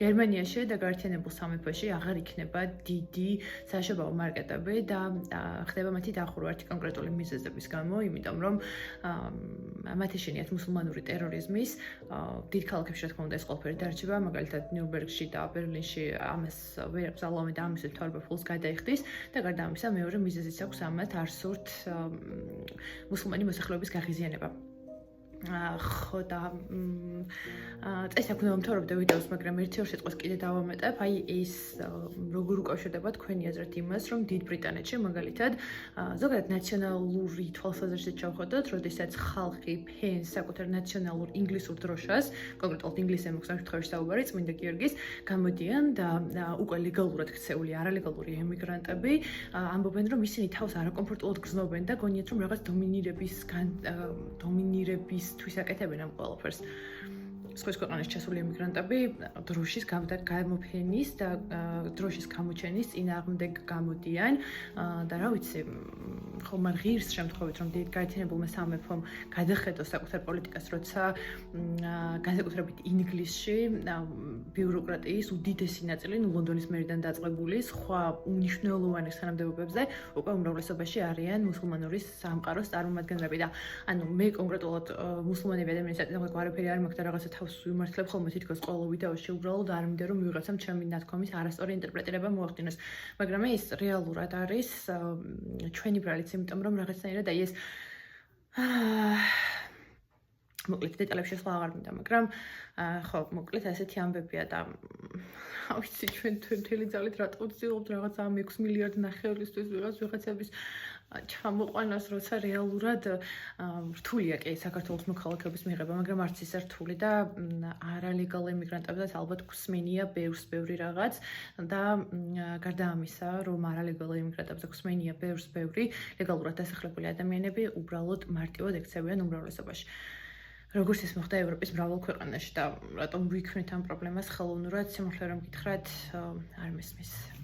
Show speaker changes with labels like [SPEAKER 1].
[SPEAKER 1] გერმანიაში და გაერთიანებულ სამეფოში აღარ იქნება დიდი საშობაო მარკეტები და ხდება მათი დახურვა ერთი კონკრეტული მიზეზების გამო, იმიტომ რომ მათ ეშინიათ მუსულმანური ტერორიზმის დიდ ქალაქებში, რა თქმა უნდა, ეს ყველაფერი დარჩება, მაგალითად ნიურნბერგში და ბერლინში ამას ვერ აბზალავენ და ამის მთავრობა ფულს გადაიხდის და გარდა ამისა მეორე მიზეზიც აქვს ამათ არ სურთ მუსულმანი მოსახლეობის გაღიზიანება. ხო და წესი აქვს მომთავრებდა ვიდეოს, მაგრამ ერთი-ორ სიტყვას კიდე დავამეტებ, აი ეს როგორ უკავშირდება თქვენი აზრით იმას, რომ დიდ ბრიტანეთში მაგალითად ზოგადად ნაციონალური თვალსაზრისით ჩავხედოთ, როდესაც ხალხი ფენს საკუთარ ნაციონალურ ინგლისურ დროშას, კონკრეტულად ინგლისზე მოხსნას შემთხვევაში საუბარი, წმინდა გიორგის, გამოდიან და უკვე ლეგალურად ქცეული არალეგალური ემიგრანტები ამბობენ, რომ ისინი თავს არაკომფორტულად გრძნობენ და გონიათ, რომ რაღაც დომინირების თვისაკეთებენ ამ ყველაფერს. სხვა ქვეყანაში ჩასული ემიგრანტები დროშის გამოფენის და დროშის გამოჩენის წინააღმდეგ გამოდიან და რა ვიცი, ხომ არ ღირს შემთხვევით, რომ დიდ გაერთიანებულმა სამეფომ გადახედოს საკუთარ პოლიტიკას, როცა განსაკუთრებით ინგლისში ბიუროკრატიის უდიდესი ნაწილი ლონდონის მერიდან დაწყებული სხვა უნიშნელოვანი თანამდებობებზე უკვე უმრავლესობაში არიან მუსულმანური სამყაროს წარმომადგენლები და ანუ მე კონკრეტულად მუსულმანები ადამიანის წინააღმდეგ არაფერი არ მაქვს და რაღაცა თავს ვიმართლებ ხოლმე თითქოს ყველა ვიდეოში უბრალოდ არ მინდა რომ ვიღაცამ ჩემი ნათქვამის არასწორი ინტერპრეტირება მოახდინოს, მაგრამ ეს რეალურად არის ჩვენი ბრალიც, იმიტომ რომ რაღაცნაირად აი ეს მოკლედ დეტალებში ახლა აღარ მინდა, მაგრამ ხო, მოკლედ ასეთი ამბებია და ავიცი ჩვენ მთელი ძალით რატო ვცდილობთ რაღაც 6 მილიარდ ნახევრისთვის ვიღაცების ჩამოყვანას, როცა რეალურად რთულია კი საქართველოს მოქალაქეობის მიღება, მაგრამ არც ისე რთული და არალეგალ ემიგრანტებსაც ალბათ გვსმენია ბევრი რაღაც და გარდა ამისა, რომ არალეგალ ემიგრანტებზე გვსმენია ბევრი ლეგალურად დასახლებული ადამიანები უბრალოდ მარტივად ექცევიან უმრავლესობაში. როგორც ეს მოხდა ევროპის მრავალ ქვეყანაში და რატომ ვიქმნით ამ პრობლემას ხელოვნურად, სიმართლე რომ გითხრათ, არ მესმის.